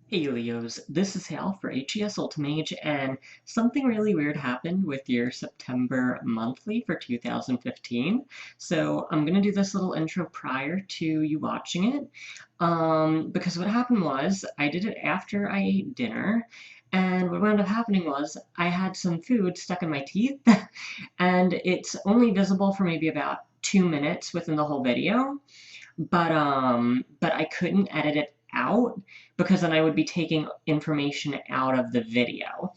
Hey Leos, this is Hal for HES Ultimage, and something really weird happened with your September monthly for 2015. So I'm gonna do this little intro prior to you watching it, because what happened was I did it after I ate dinner, and what wound up happening was I had some food stuck in my teeth, and it's only visible for maybe about 2 minutes within the whole video. But I couldn't edit it out because then I would be taking information out of the video.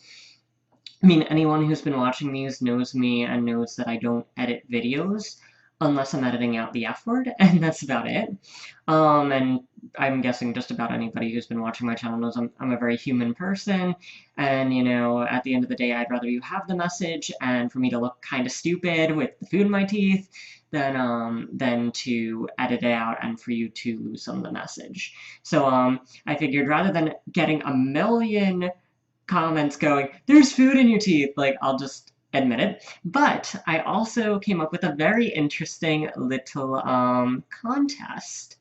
I mean, anyone who's been watching these knows me and knows that I don't edit videos unless I'm editing out the F word, and that's about it. And I'm guessing just about anybody who's been watching my channel knows I'm a very human person, and at the end of the day, I'd rather you have the message and for me to look kind of stupid with the food in my teeth than to edit it out and for you to lose some of the message. So I figured rather than getting a million comments going, there's food in your teeth, like, I'll just admit it. But I also came up with a very interesting little contest.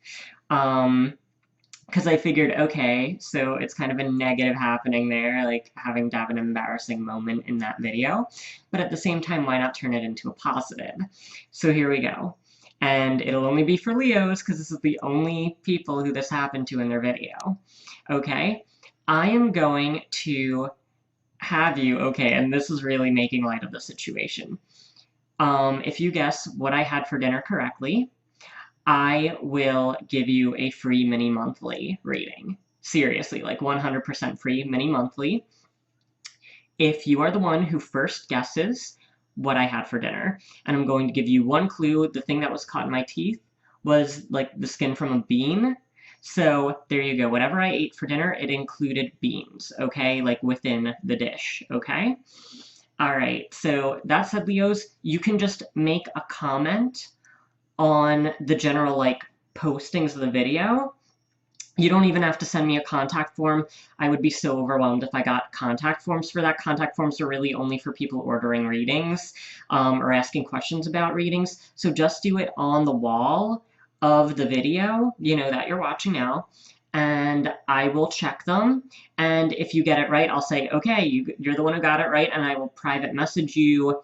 Because I figured, okay, so it's kind of a negative happening there, like having to have an embarrassing moment in that video. But at the same time, why not turn it into a positive? So here we go. And it'll only be for Leos, because this is the only people who this happened to in their video. Okay? I am going to have you, okay, and this is really making light of the situation. If you guess what I had for dinner correctly, I will give you a free mini monthly reading. Seriously, like 100% free mini monthly. If you are the one who first guesses what I had for dinner, and I'm going to give you one clue, the thing that was caught in my teeth was like the skin from a bean. So there you go. Whatever I ate for dinner, it included beans, okay? Like within the dish, okay? All right, so that said, Leos, you can just make a comment on the general like postings of the video. You don't even have to send me a contact form. I would be so overwhelmed if I got contact forms for that. Contact forms are really only for people ordering readings or asking questions about readings. So just do it on the wall of the video, that you're watching now, and I will check them. And if you get it right, I'll say, okay, you're the one who got it right, and I will private message you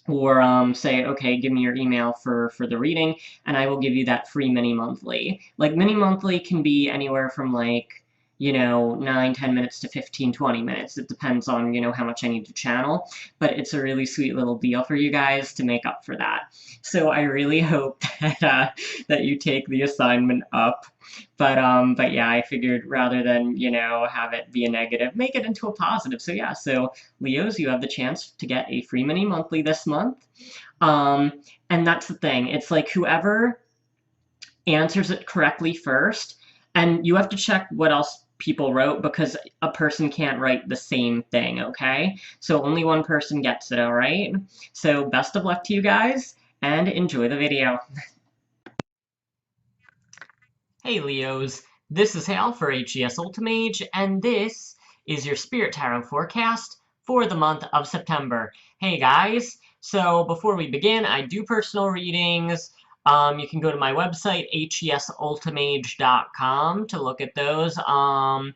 or say, okay, give me your email for the reading, and I will give you that free mini monthly. Like, mini monthly can be anywhere from, like, 9, 10 minutes to 15, 20 minutes. It depends on, how much I need to channel, but it's a really sweet little deal for you guys to make up for that. So I really hope that you take the assignment up. But yeah, I figured rather than, have it be a negative, make it into a positive. So yeah, so Leos, you have the chance to get a free mini monthly this month. Um, and that's the thing. It's like whoever answers it correctly first, and you have to check what else people wrote because a person can't write the same thing, okay? So only one person gets it, all right? So best of luck to you guys, and enjoy the video. Hey Leos, this is Hal for HES Ultimage, and this is your Spirit Tarot forecast for the month of September. Hey guys, so before we begin, I do personal readings. You can go to my website, hesultimage.com, to look at those. I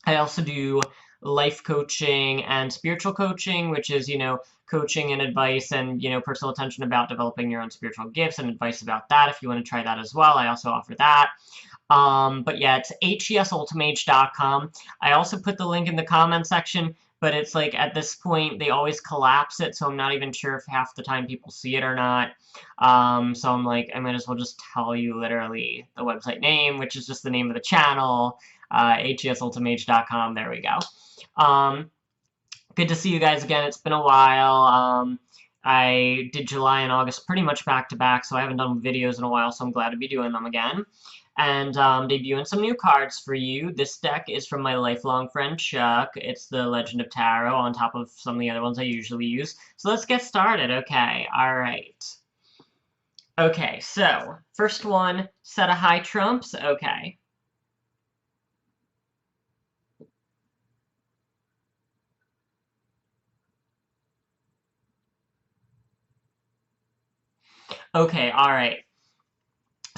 also do life coaching and spiritual coaching, which is, coaching and advice and, personal attention about developing your own spiritual gifts and advice about that. If you want to try that as well, I also offer that. But yeah, it's hesultimage.com. I also put the link in the comment section, but it's like at this point, they always collapse it, so I'm not even sure if half the time people see it or not. So I'm like, I might as well just tell you literally the website name, which is just the name of the channel, hesultimage.com. There we go. Good to see you guys again. It's been a while. I did July and August pretty much back to back, so I haven't done videos in a while, so I'm glad to be doing them again. And debuting some new cards for you. This deck is from my lifelong friend Chuck. It's the Legend of Tarot on top of some of the other ones I usually use. So let's get started. Okay, all right. Okay, so first one, set of high trumps. Okay. Okay, all right.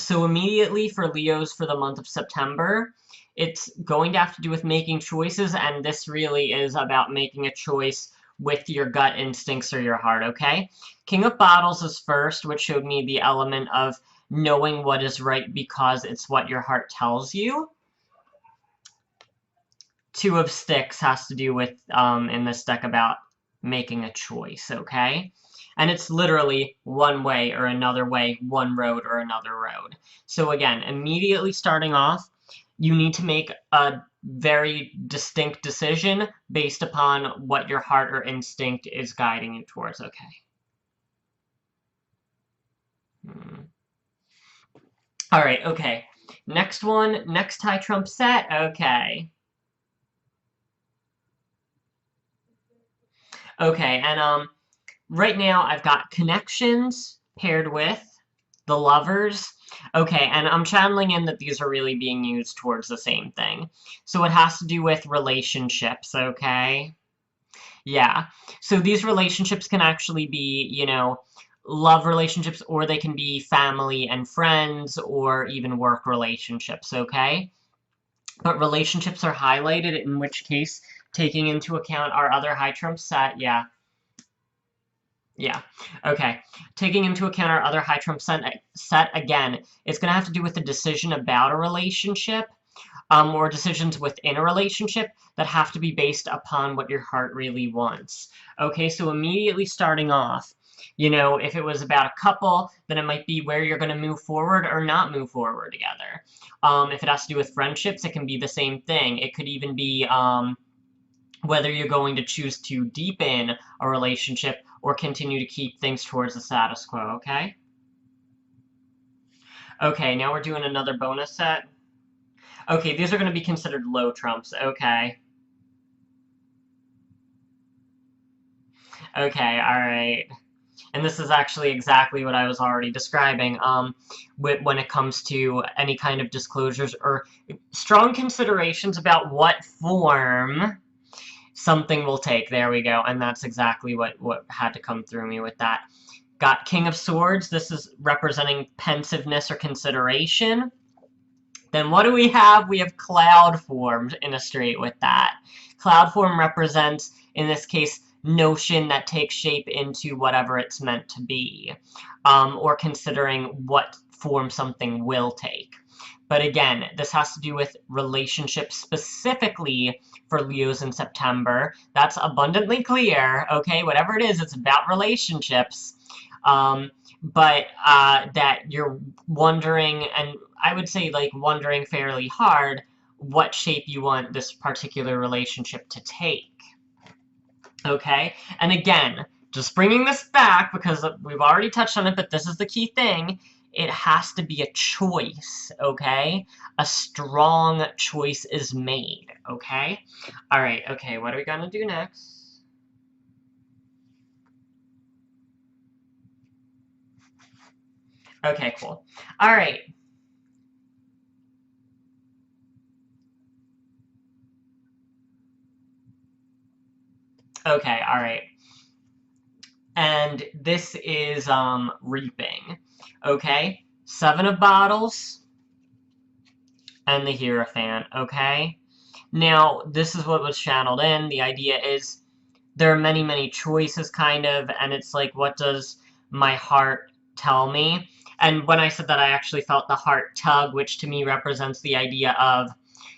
So immediately for Leos for the month of September, it's going to have to do with making choices, and this really is about making a choice with your gut instincts or your heart, okay? King of Bottles is first, which showed me the element of knowing what is right because it's what your heart tells you. Two of Sticks has to do with, in this deck, about making a choice, okay? And it's literally one way or another way, one road or another road. So again, immediately starting off, you need to make a very distinct decision based upon what your heart or instinct is guiding you towards, okay? All right, okay. Next one, next high trump set, okay. Okay, and right now I've got connections paired with the lovers. Okay, and I'm channeling in that these are really being used towards the same thing. So it has to do with relationships, okay? Yeah. So these relationships can actually be, you know, love relationships, or they can be family and friends, or even work relationships, okay? But relationships are highlighted, in which case, taking into account our other high trump set, yeah. Yeah, okay. Taking into account our other high trump set again, it's going to have to do with the decision about a relationship, or decisions within a relationship that have to be based upon what your heart really wants. Okay, so immediately starting off, you know, if it was about a couple, then it might be where you're going to move forward or not move forward together. If it has to do with friendships, it can be the same thing. It could even be whether you're going to choose to deepen a relationship or continue to keep things towards the status quo, okay? Okay, now we're doing another bonus set. Okay, these are going to be considered low trumps, okay. Okay, alright. And this is actually exactly what I was already describing, when it comes to any kind of disclosures or strong considerations about what form something will take. There we go, and that's exactly what had to come through me with that. Got King of Swords. This is representing pensiveness or consideration. Then what do we have? We have cloud formed in a straight with that. Cloud form represents, in this case, notion that takes shape into whatever it's meant to be, or considering what form something will take. But again, this has to do with relationships specifically for Leos in September. That's abundantly clear, okay? Whatever it is, it's about relationships. But that you're wondering, and I would say like wondering fairly hard, what shape you want this particular relationship to take. Okay? And again, just bringing this back because we've already touched on it, but this is the key thing. It has to be a choice, okay? A strong choice is made, okay? All right, okay, what are we gonna do next? Okay, cool. All right. Okay, all right. And this is reaping. Okay? Seven of Bottles and the Hierophant, okay? Now, this is what was channeled in. The idea is there are many, many choices, kind of, and it's like, what does my heart tell me? And when I said that, I actually felt the heart tug, which to me represents the idea of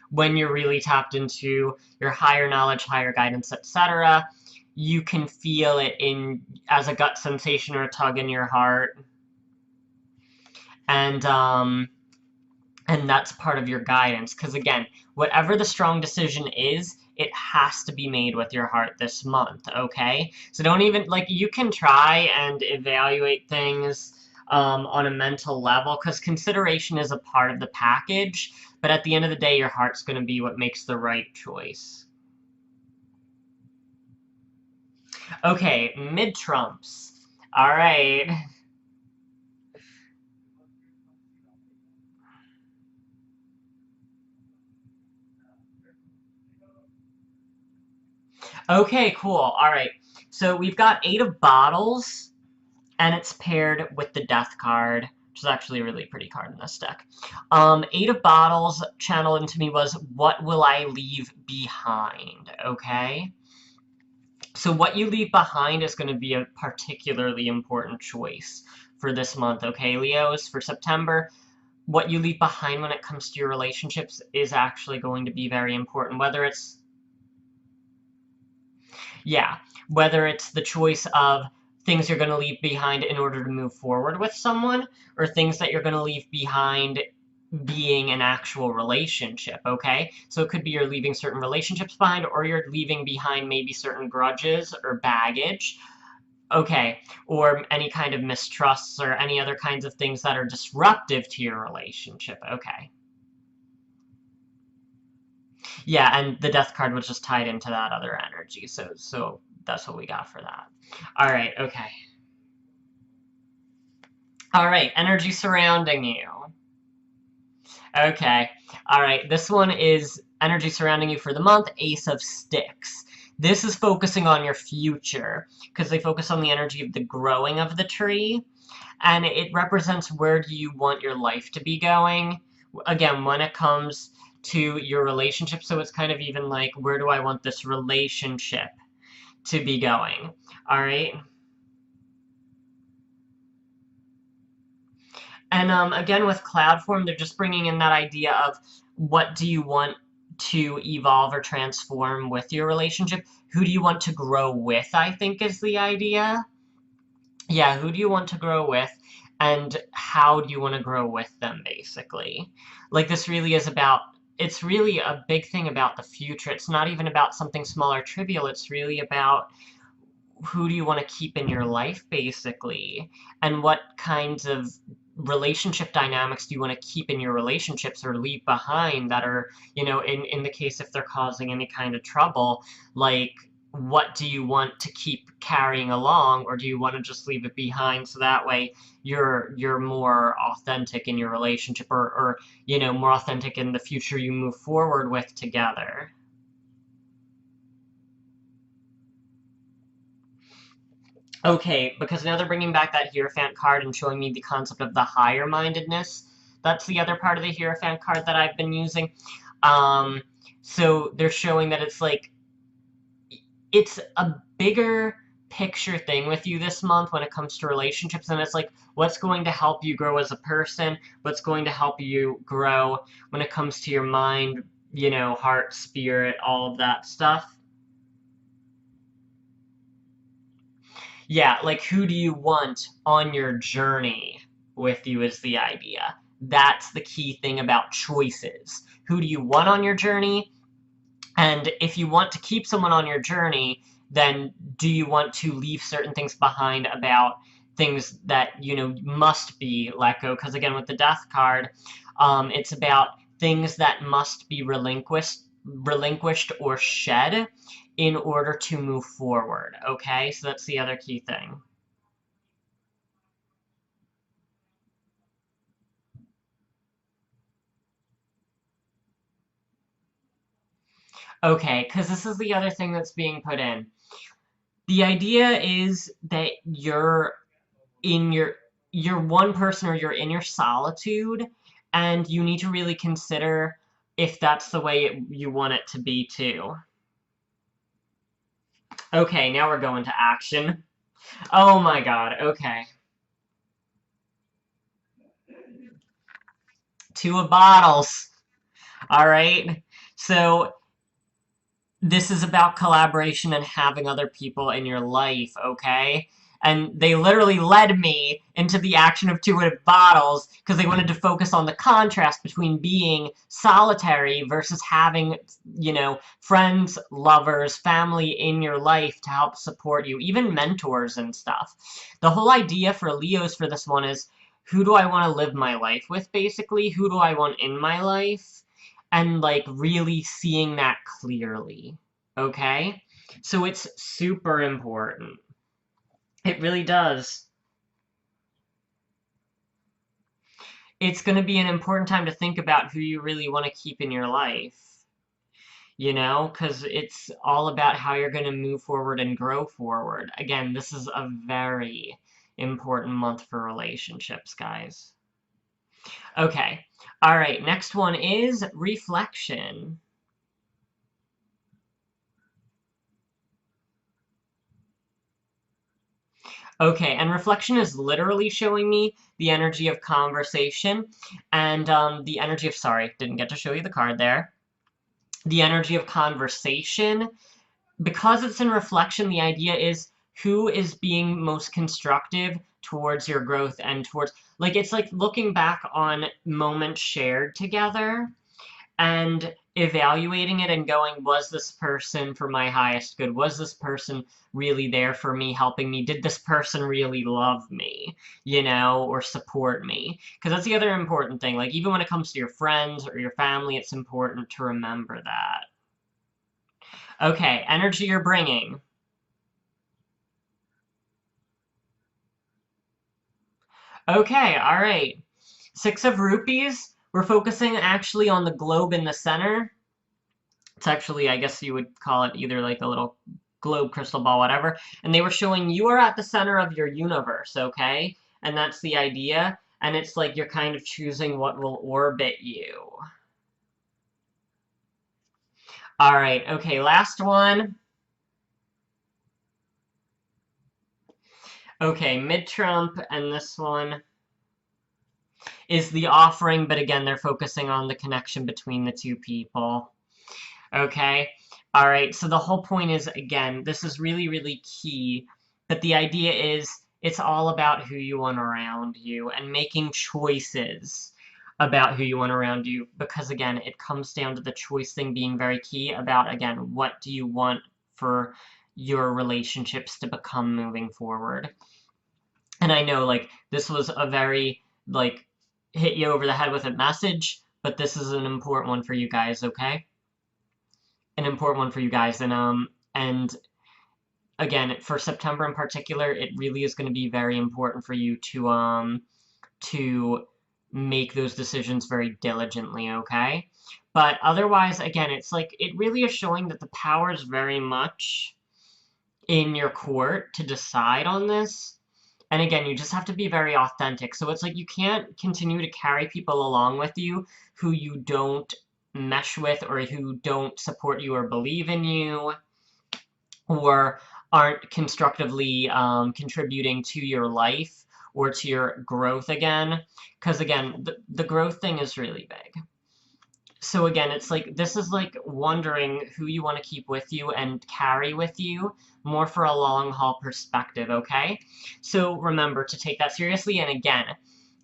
when you're really tapped into your higher knowledge, higher guidance, etc., you can feel it in as a gut sensation or a tug in your heart, and that's part of your guidance. Because again, whatever the strong decision is, it has to be made with your heart this month, okay? So don't even, like, you can try and evaluate things on a mental level, because consideration is a part of the package, but at the end of the day, your heart's going to be what makes the right choice. Okay, mid-trumps. All right. Okay, cool. All right. So we've got Eight of Bottles, and it's paired with the Death card. which is actually a really pretty card in this deck. Eight of Bottles channeled into me was, what will I leave behind, okay? So what you leave behind is going to be a particularly important choice for this month, okay, Leos? For September, what you leave behind when it comes to your relationships is actually going to be very important, whether it's, yeah, whether it's the choice of things you're going to leave behind in order to move forward with someone, or things that you're going to leave behind being an actual relationship, okay? So it could be you're leaving certain relationships behind, or you're leaving behind maybe certain grudges or baggage, okay, or any kind of mistrusts or any other kinds of things that are disruptive to your relationship, okay? Yeah, and the death card was just tied into that other energy, so that's what we got for that. All right, okay. All right, energy surrounding you. Okay. All right. This one is energy surrounding you for the month, Ace of Sticks. This is focusing on your future because they focus on the energy of the growing of the tree, and it represents where do you want your life to be going. Again, when it comes to your relationship, so it's kind of even like, where do I want this relationship to be going? All right. And again, with cloud form, they're just bringing in that idea of what do you want to evolve or transform with your relationship? Who do you want to grow with, I think is the idea. Yeah, who do you want to grow with? And how do you want to grow with them, basically? Like, this really is about, it's really a big thing about the future. It's not even about something small or trivial. It's really about who do you want to keep in your life, basically, and what kinds of relationship dynamics do you want to keep in your relationships or leave behind that are, in the case if they're causing any kind of trouble, like, what do you want to keep carrying along, or do you want to just leave it behind so that way you're more authentic in your relationship, or more authentic in the future you move forward with together. Okay, because now they're bringing back that Hierophant card and showing me the concept of the higher mindedness. That's the other part of the Hierophant card that I've been using. Um, so they're showing that it's like, it's a bigger picture thing with you this month when it comes to relationships, and it's like, what's going to help you grow as a person, what's going to help you grow when it comes to your mind, heart, spirit, all of that stuff. Yeah, like, who do you want on your journey with you is the idea. That's the key thing about choices. Who do you want on your journey? And if you want to keep someone on your journey, then do you want to leave certain things behind about things that, must be let go? Because again, with the death card, it's about things that must be relinquished or shed in order to move forward, okay? So that's the other key thing. Okay, because this is the other thing that's being put in. The idea is that in you're one person, or you're in your solitude, and you need to really consider if that's the way you want it to be too. Okay, now we're going to action. Oh my god, okay. Two of Bottles. All right. So this is about collaboration and having other people in your life, okay? And they literally led me into the action of Two of Bottles because they wanted to focus on the contrast between being solitary versus having, friends, lovers, family in your life to help support you, even mentors and stuff. The whole idea for Leos for this one is, who do I want to live my life with, basically? Who do I want in my life? And like really seeing that clearly, okay? So it's super important. It really does. It's going to be an important time to think about who you really want to keep in your life, because it's all about how you're going to move forward and grow forward. Again, this is a very important month for relationships, guys. Okay. All right. Next one is reflection. Okay, and reflection is literally showing me the energy of conversation and the energy of, sorry, didn't get to show you the card there. The energy of conversation. Because it's in reflection, the idea is who is being most constructive towards your growth and towards, like, it's like looking back on moments shared together and evaluating it and going, was this person for my highest good? Was this person really there for me, helping me? Did this person really love me, or support me? Because that's the other important thing. Like, even when it comes to your friends or your family, it's important to remember that. Okay, energy you're bringing. Okay, all right. Six of rupees. We're focusing actually on the globe in the center. It's actually, I guess you would call it either like a little globe, crystal ball, whatever. And they were showing you are at the center of your universe, okay? And that's the idea. And it's like you're kind of choosing what will orbit you. All right, okay, last one. Okay, mid-trump, and this one is the offering, but again, they're focusing on the connection between the two people. Okay? All right, so the whole point is, again, this is really, really key, but the idea is it's all about who you want around you and making choices about who you want around you, because, again, it comes down to the choice thing being very key about, again, what do you want for your relationships to become moving forward. And I know, like, this was a very, like, hit you over the head with a message, but this is an important one for you guys, okay? An important one for you guys. And again, for September in particular, it really is going to be very important for you to make those decisions very diligently, okay? But otherwise, again, it's like it really is showing that the power is very much in your court to decide on this. And again, you just have to be very authentic. So it's like you can't continue to carry people along with you who you don't mesh with or who don't support you or believe in you or aren't constructively contributing to your life or to your growth again. Because again, the growth thing is really big. So again, it's like this is like wondering who you want to keep with you and carry with you more for a long haul perspective, okay? So remember to take that seriously. And again,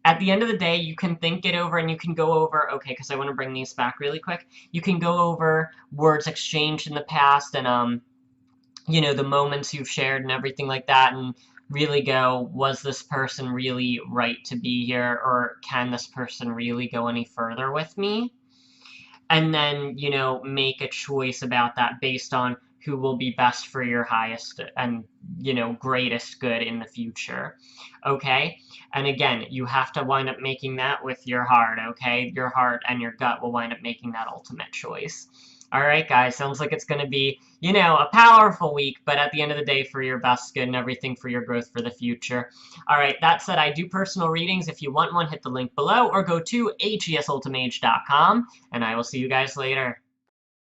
at the end of the day, you can think it over and you can go over, okay, because I want to bring these back really quick. You can go over words exchanged in the past and the moments you've shared and everything like that, and really go, was this person really right to be here, or can this person really go any further with me? And then, make a choice about that based on who will be best for your highest and, greatest good in the future. Okay? And again, you have to wind up making that with your heart, okay? Your heart and your gut will wind up making that ultimate choice. All right, guys, sounds like it's going to be, a powerful week, but at the end of the day, for your best good and everything for your growth for the future. All right, that said, I do personal readings. If you want one, hit the link below or go to agesultimage.com, and I will see you guys later.